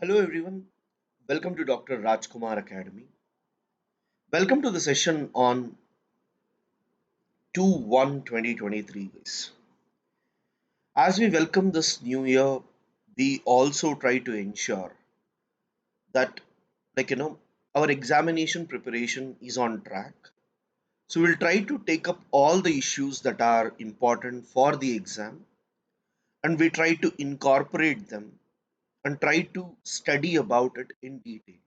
Hello everyone, welcome to Dr. Rajkumar Academy. Welcome to the session on 2/1/2023 guys. As we welcome this new year, we also try to ensure that our examination preparation is on track. So we'll try to take up all the issues that are important for the exam and we try to incorporate them and try to study about it in detail.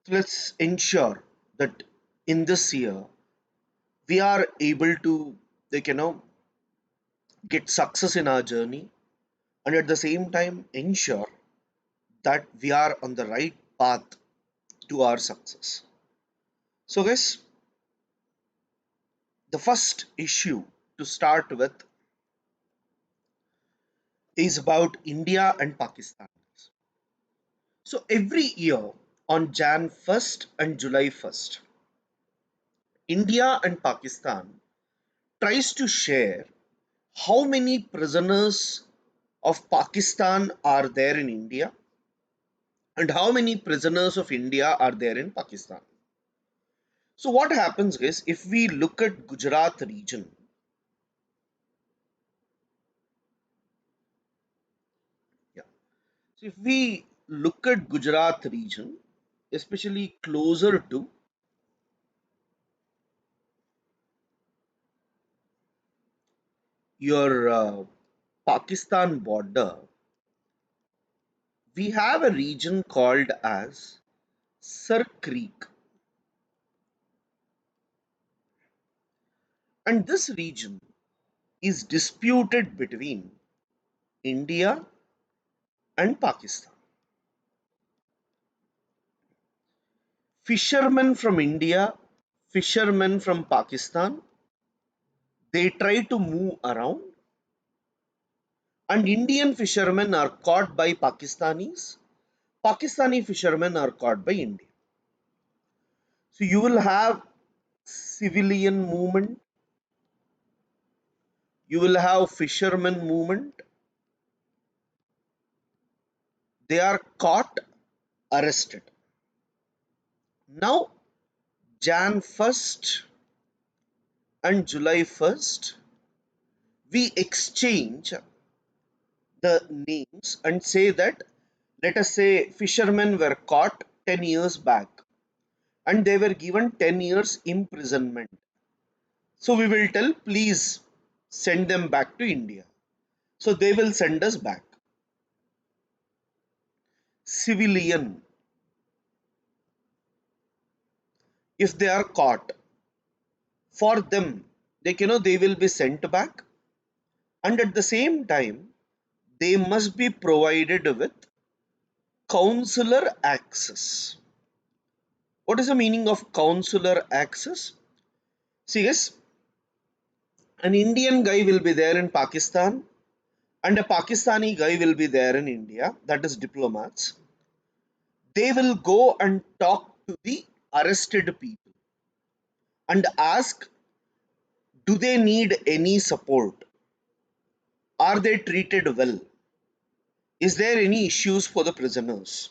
So let's ensure that in this year we are able to get success in our journey and at the same time ensure that we are on the right path to our success. So guys, the first issue to start with is about India and Pakistan. So every year on Jan 1st and July 1st, India and Pakistan tries to share how many prisoners of Pakistan are there in India and how many prisoners of India are there in Pakistan. So what happens is if we look at Gujarat region, yeah. So if we look at Gujarat region, especially closer to your Pakistan border, we have a region called as Sir Creek, and this region is disputed between India and Pakistan. Fishermen from India, fishermen from Pakistan, they try to move around and Indian fishermen are caught by Pakistanis. Pakistani fishermen are caught by India. So you will have civilian movement, you will have fishermen movement. They are caught, arrested. Now, Jan 1st and July 1st, we exchange the names and say that, let us say, fishermen were caught 10 years back and they were given 10 years imprisonment. So we will tell, please send them back to India. So they will send us back. Civilian, if they are caught, for them, they will be sent back, and at the same time, they must be provided with consular access. What is the meaning of consular access? See, yes, an Indian guy will be there in Pakistan, and a Pakistani guy will be there in India, that is diplomats. They will go and talk to the arrested people and ask, do they need any support? Are they treated well? Is there any issues for the prisoners?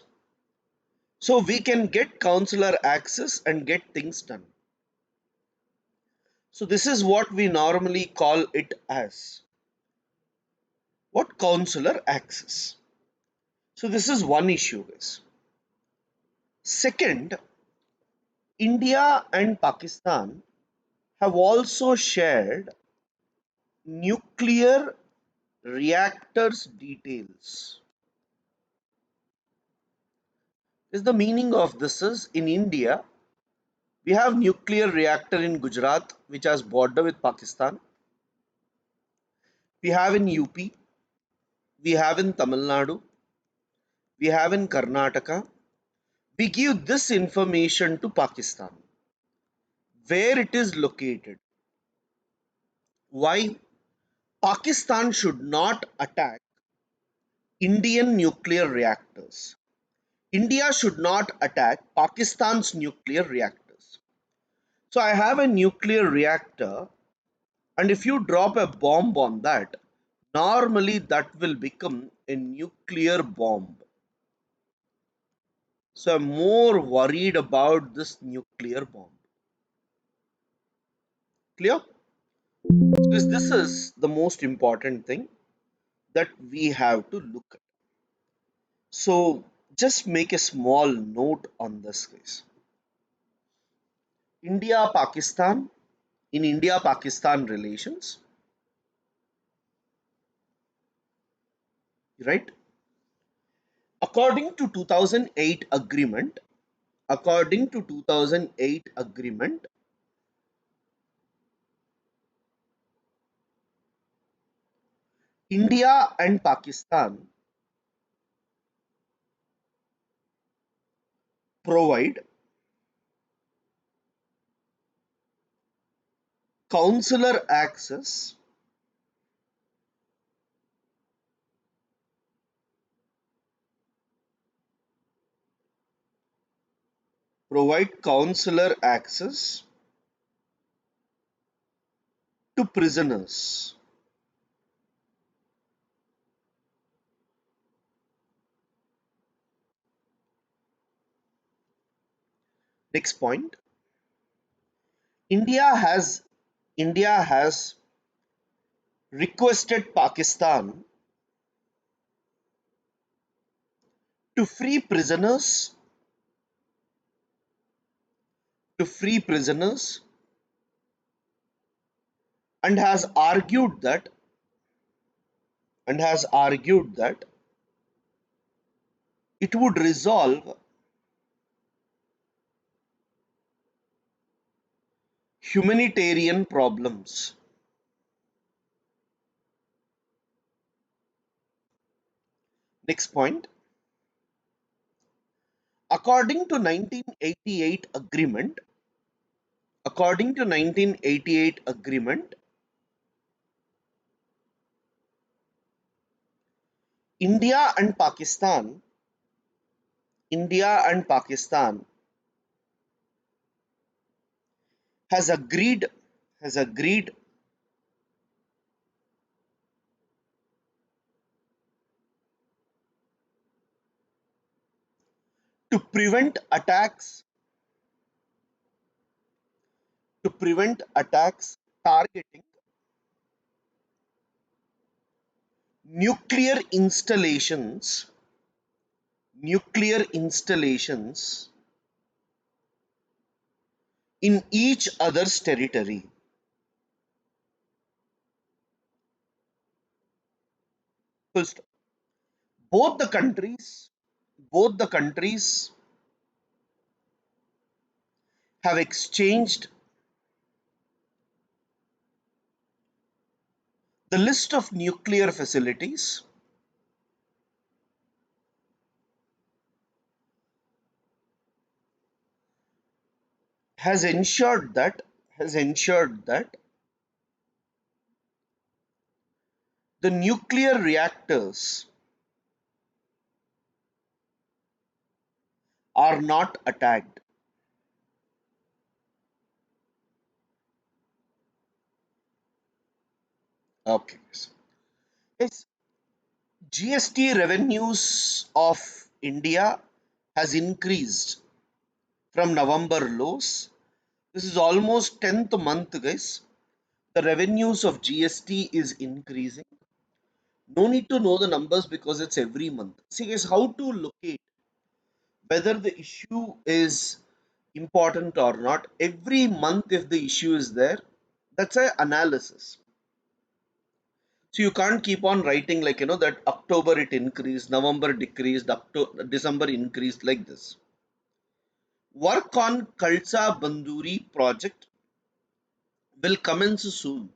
So we can get consular access and get things done. So this is what we normally call it as what consular access. So this is one issue, guys. Second, India and Pakistan have also shared nuclear reactors details. Is the meaning of this is in India we have nuclear reactor in Gujarat which has border with Pakistan. We have in UP, we have in Tamil Nadu, we have in Karnataka. We give this information to Pakistan where it is located. Why? Pakistan should not attack Indian nuclear reactors. India should not attack Pakistan's nuclear reactors. So I have a nuclear reactor, and if you drop a bomb on that, normally that will become a nuclear bomb. So I'm more worried about this nuclear bomb. Clear? Because this is the most important thing that we have to look at. So just make a small note on this case. India Pakistan, in India Pakistan relations, right? According to 2008 agreement, according to 2008 agreement, India and Pakistan provide consular access, provide consular access to prisoners. Next point, India has India has requested Pakistan to free prisoners and has argued that it would resolve humanitarian problems. Next point, according to 1988 agreement, according to 1988 agreement, India and Pakistan, India and Pakistan has agreed has agreed to prevent attacks targeting nuclear installations nuclear installations in each other's territory. Full stop. Both the countries both the countries have exchanged the list of nuclear facilities, has ensured that has ensured that the nuclear reactors are not attacked. Okay. Yes, GST revenues of India has increased from November lows. This is almost 10th month, guys. The revenues of GST is increasing. No need to know the numbers because it's every month. See, guys, how to locate whether the issue is important or not. Every month, if the issue is there, that's an analysis. So you can't keep on writing like that October it increased, November decreased, October, December increased like this. Work on Kalsa Banduri project will commence soon.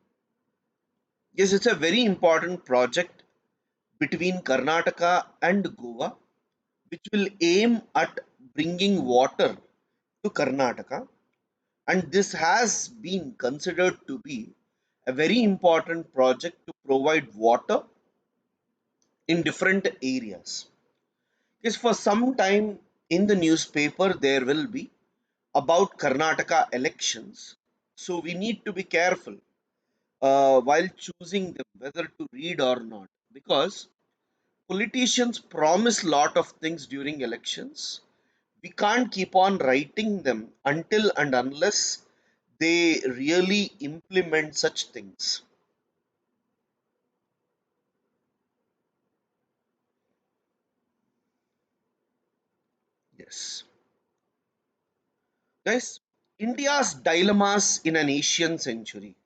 Yes, it's a very important project between Karnataka and Goa, which will aim at bringing water to Karnataka. And this has been considered to be a very important project to provide water in different areas. Because for some time in the newspaper, there will be about Karnataka elections. So we need to be careful while choosing them whether to read or not, because politicians promise lot of things during elections, We can't keep on writing them until and unless they really implement such things. Yes. Guys, India's dilemmas in an Asian century.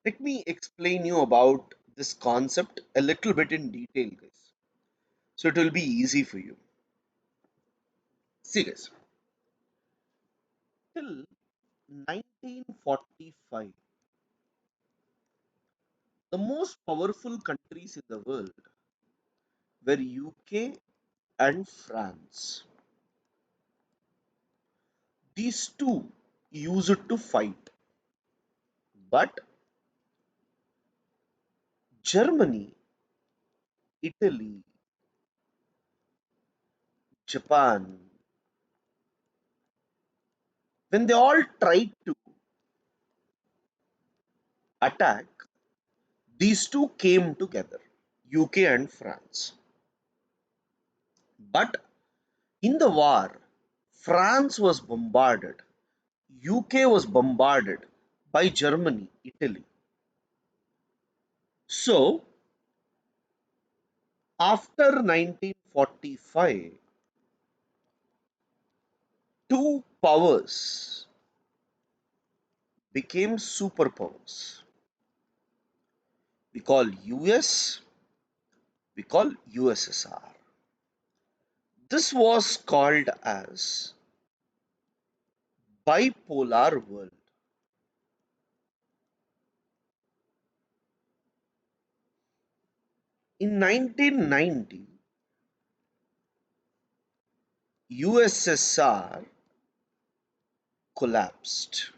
Let me explain you about this concept a little bit in detail, guys. So it will be easy for you. See, guys, till 1945, the most powerful countries in the world were UK and France. These two used to fight, but Germany, Italy, Japan, when they all tried to attack, these two came together, UK and France. But in the war, France was bombarded, UK was bombarded by Germany, Italy. So, after 1945, two powers became superpowers. We call US, we call USSR. This was called as bipolar world. In 1990, USSR collapsed.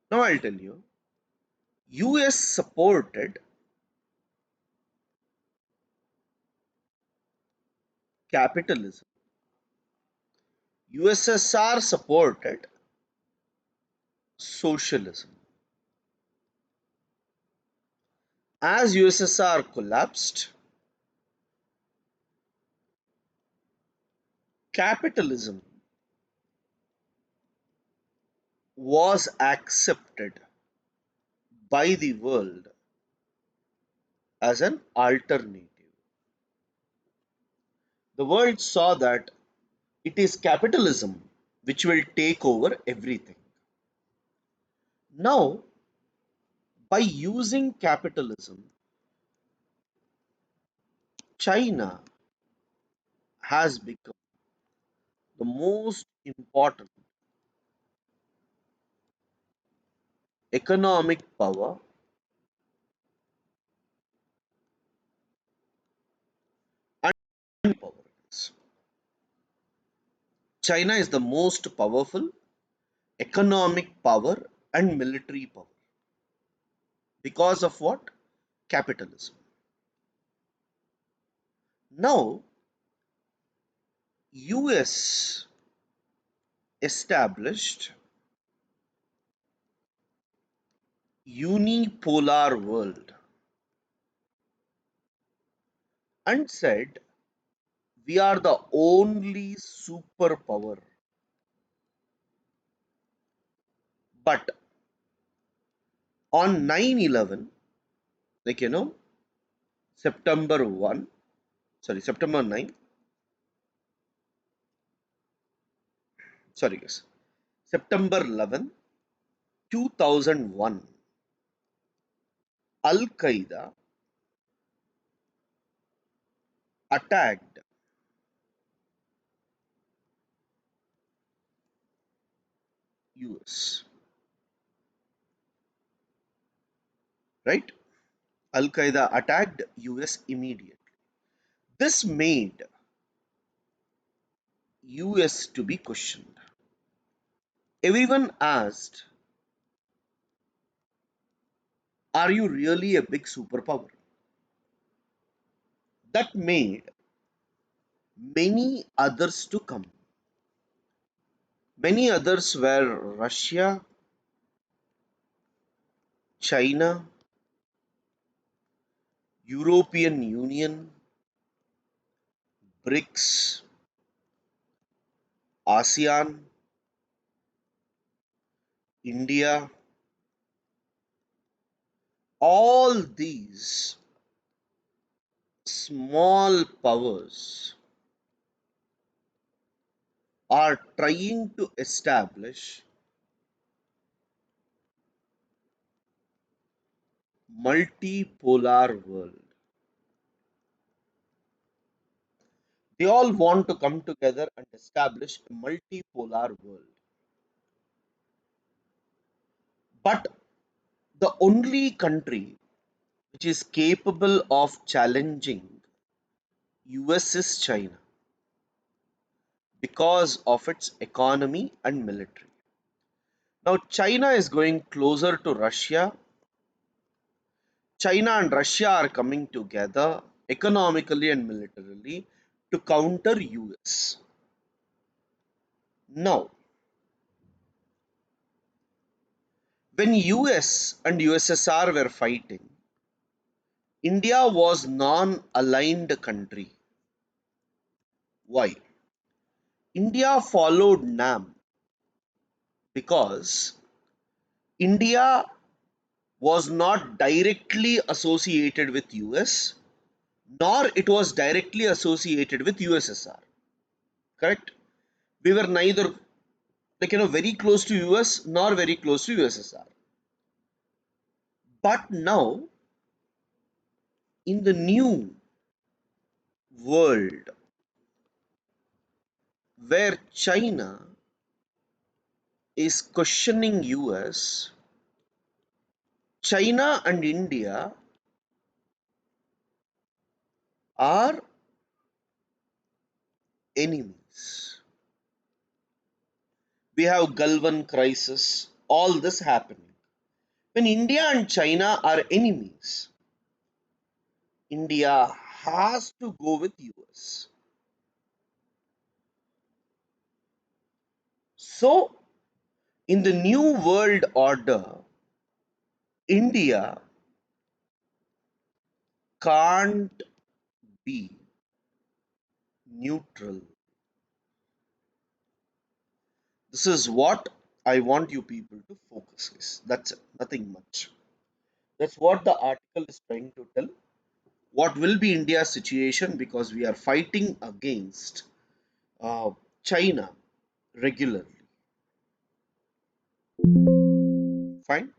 Now I'll tell you, US supported capitalism. USSR supported socialism. As USSR collapsed, capitalism was accepted by the world as an alternative. The world saw that it is capitalism which will take over everything. Now, by using capitalism, China has become the most important economic power and power. China is the most powerful economic power and military power because of what? Capitalism. Now, US established unipolar world and said we are the only superpower. But on 9/11, like September 1, sorry, September 9, sorry guys, September 11, 2001, Al Qaeda attacked US, right? Al Qaeda attacked US immediately. This made US to be questioned. Everyone asked, are you really a big superpower? That made many others to come. Many others were Russia, China, European Union, BRICS, ASEAN, India, all these small powers are trying to establish multipolar world. They all want to come together and establish a multipolar world. But the only country which is capable of challenging US is China because of its economy and military. Now China is going closer to Russia. China and Russia are coming together economically and militarily to counter US. Now, when US and USSR were fighting, India was non-aligned country. Why? India followed NAM because India was not directly associated with US, nor it was directly associated with USSR. Correct? We were neither very close to US nor very close to USSR. But now in the new world where China is questioning US, China and India are enemies. We have Galwan crisis, all this happening. When India and China are enemies, India has to go with US. So, in the new world order, India can't be neutral. This is what I want you people to focus is. That's it, nothing much. That's what the article is trying to tell. What will be India's situation because we are fighting against uh, China regularly. Fine.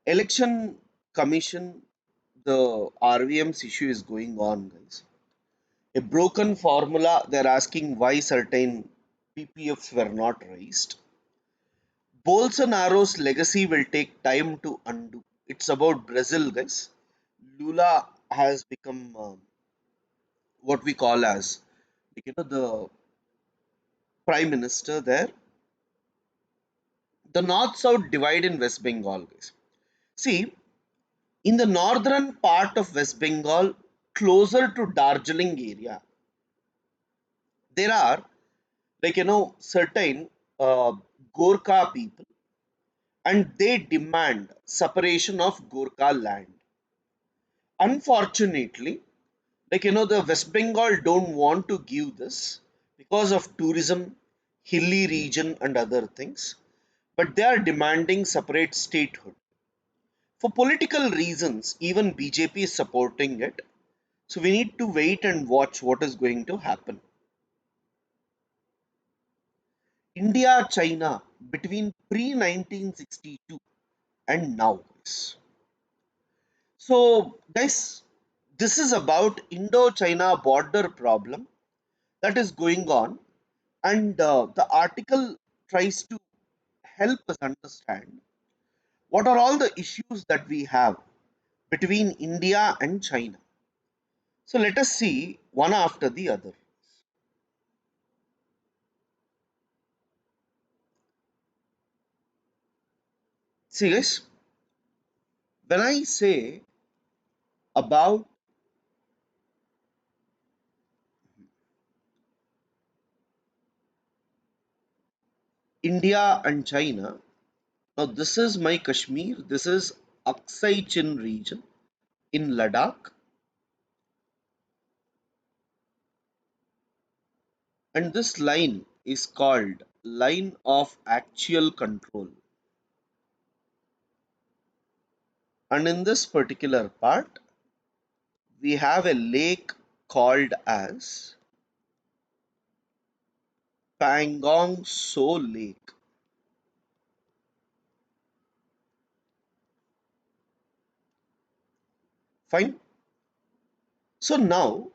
Election Commission, the RVM's issue is going on, guys. A broken formula, they're asking why certain PPFs were not raised. Bolsonaro's legacy will take time to undo. It's about Brazil, guys. Lula has become what we call as the prime minister there. The north south divide in West Bengal, guys. See, in the northern part of West Bengal, closer to Darjeeling area, there are certain Gorkha people, and they demand separation of Gorkha land. Unfortunately, the West Bengal don't want to give this because of tourism, hilly region, and other things, but they are demanding separate statehood. For political reasons, even BJP is supporting it. So we need to wait and watch what is going to happen. India China between pre 1962 and now. So, guys, this is about Indo China border problem that is going on, and the article tries to help us understand what are all the issues that we have between India and China. So, let us see one after the other. See, guys, when I say about India and China, now this is my Kashmir, this is Aksai Chin region in Ladakh, and this line is called line of actual control. And in this particular part, we have a lake called as Pangong So Lake. Fine. So now,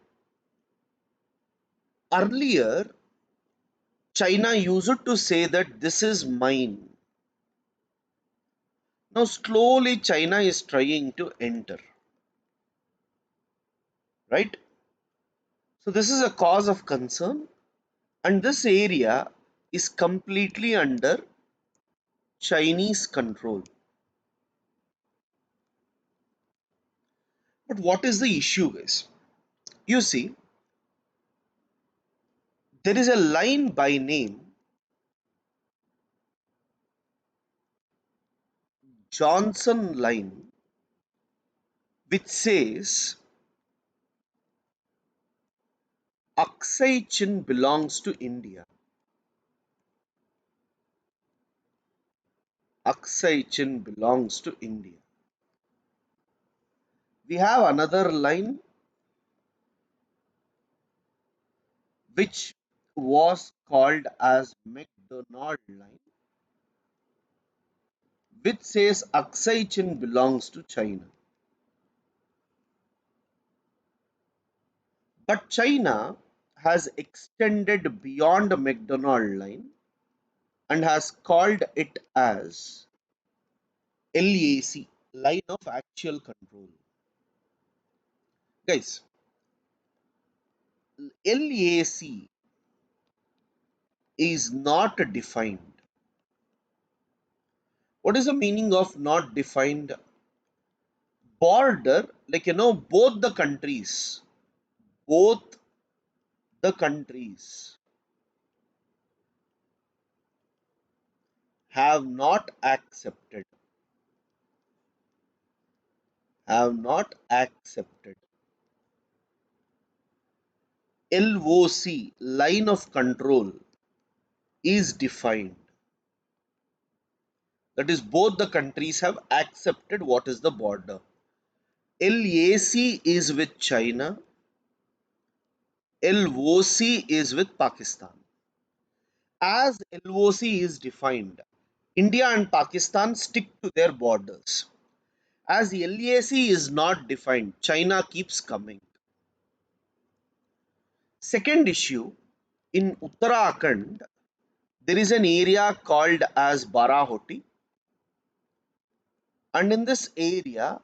earlier, China used to say that this is mine. Now, slowly, China is trying to enter, right? So, this is a cause of concern, and this area is completely under Chinese control. But what is the issue, guys? You see, there is a line by name Johnson line which says Aksai Chin belongs to India. Aksai Chin belongs to India. We have another line which was called as McDonald line, which says Aksai Chin belongs to China. But China has extended beyond the McDonald line and has called it as LAC, line of actual control. Guys, LAC is not defined. What is the meaning of not defined? Border, like both the countries have not accepted, have not accepted. LOC, line of control, is defined. That is, both the countries have accepted what is the border. LAC is with China, LOC is with Pakistan. As LOC is defined, India and Pakistan stick to their borders. As LAC is not defined, China keeps coming. Second issue, in Uttarakhand, there is an area called as Barahoti, and in this area,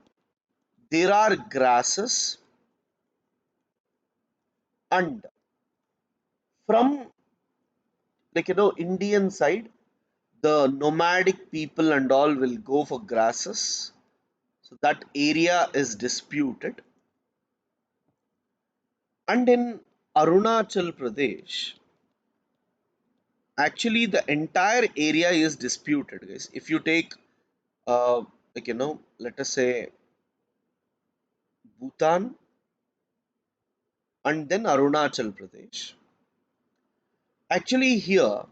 there are grasses, and from Indian side, the nomadic people and all will go for grasses. So that area is disputed. And in Arunachal Pradesh, actually the entire area is disputed, guys. If you take let us say Bhutan and then Arunachal Pradesh, actually here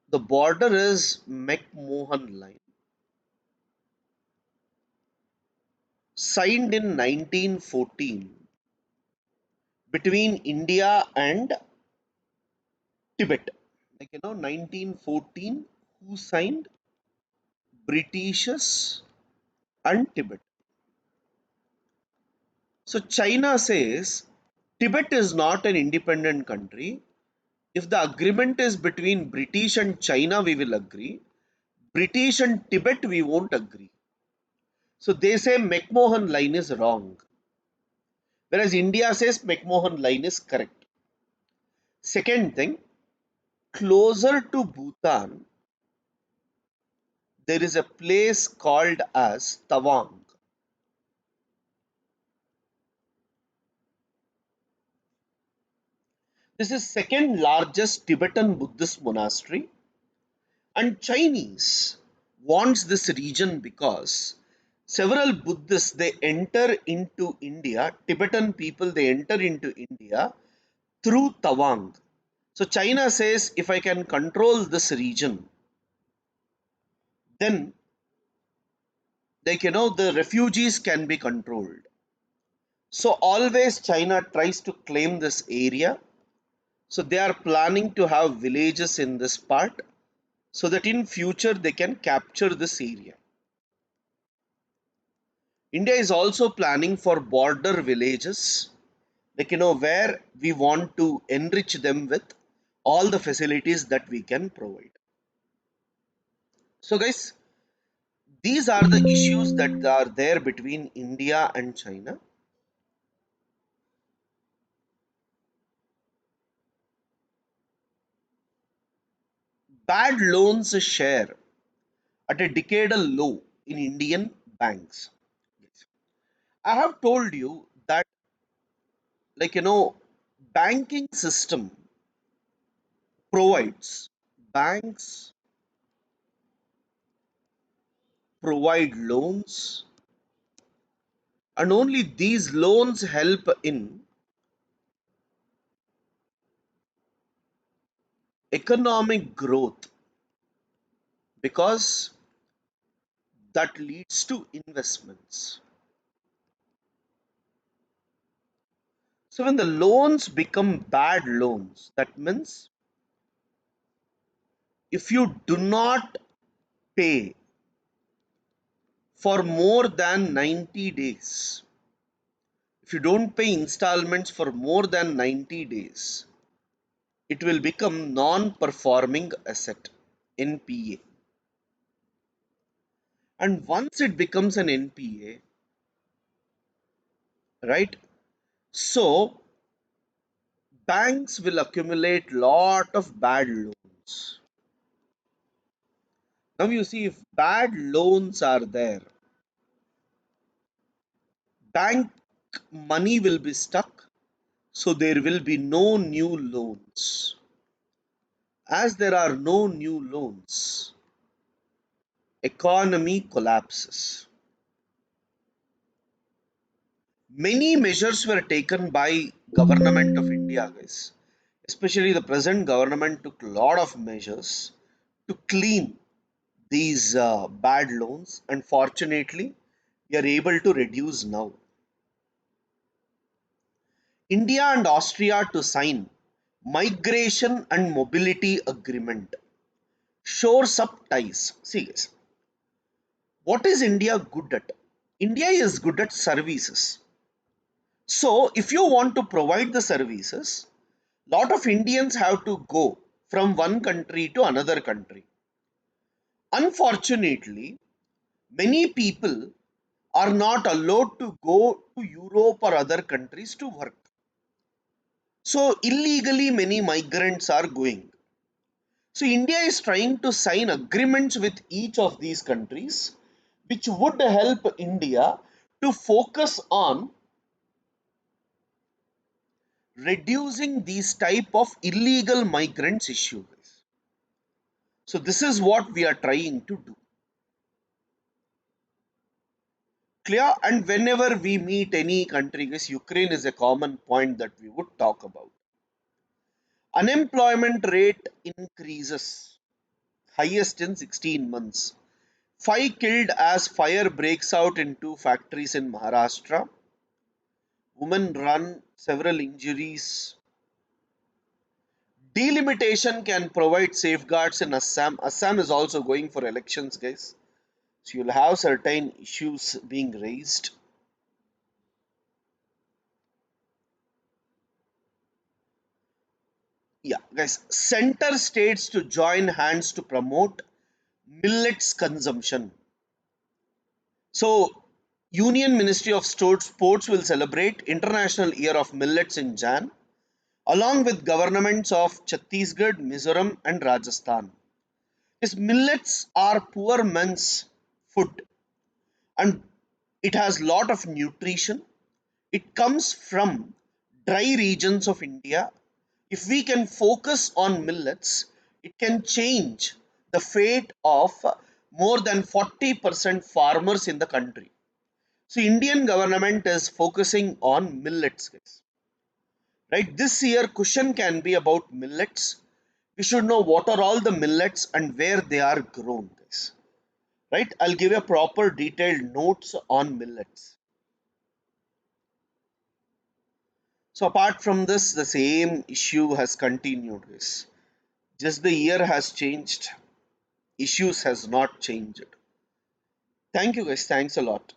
the border is McMahon line, signed in 1914 between India and Tibet. 1914, who signed? Britishers and Tibet. So China says Tibet is not an independent country. If the agreement is between British and China, we will agree. British and Tibet, we won't agree. So they say McMahon line is wrong, whereas India says McMahon line is correct. Second thing, closer to Bhutan, there is a place called as Tawang. This is second largest Tibetan Buddhist monastery, and Chinese wants this region because Several Buddhists they enter into India, Tibetan people they enter into India through Tawang. So China says if I can control this region, then the refugees can be controlled. So always China tries to claim this area. So they are planning to have villages in this part so that in future they can capture this area. India is also planning for border villages, where we want to enrich them with all the facilities that we can provide. So guys, these are the issues that are there between India and China. Bad loans share at a decadal low in Indian banks. Yes. I have told you that, like, banking system provides, banks provide loans, and only these loans help in economic growth because that leads to investments. So when the loans become bad loans, that means if you do not pay for more than 90 days, if you don't pay installments for more than 90 days, it will become non-performing asset, NPA. And once it becomes an NPA, right? So banks will accumulate lot of bad loans. Now you see, if bad loans are there, bank money will be stuck, so there will be no new loans. As there are no new loans, economy collapses. Many measures were taken by government of India, guys. Especially the present government took a lot of measures to clean these bad loans, and fortunately we are able to reduce now. India and Austria to sign migration and mobility agreement shores up ties. See guys, what is India good at? India is good at services. So if you want to provide the services, lot of Indians have to go from one country to another country. Unfortunately, many people are not allowed to go to Europe or other countries to work. So illegally many migrants are going. So India is trying to sign agreements with each of these countries, which would help India to focus on reducing these type of illegal migrants issues. So this is what we are trying to do. Clear? And whenever we meet any country, guys, Ukraine is a common point that we would talk about. Unemployment rate increases, highest in 16 months. 5 killed as fire breaks out in 2 factories in Maharashtra. Women run, several injuries. Delimitation can provide safeguards in Assam. Assam is also going for elections, guys. So you'll have certain issues being raised. Yeah, guys. Center states to join hands to promote millets consumption. So, Union Ministry of Sports will celebrate International Year of Millets in Jan, along with governments of Chhattisgarh, Mizoram, and Rajasthan. Yes, millets are poor man's food, and it has lot of nutrition. It comes from dry regions of India. If we can focus on millets, it can change the fate of more than 40% farmers in the country. So Indian government is focusing on millets, guys. Right? This year question can be about millets. We should know what are all the millets and where they are grown, guys. Right? I'll give a proper detailed notes on millets. So apart from this, the same issue has continued, guys. Just the year has changed. Issues has not changed. Thank you, guys. Thanks a lot.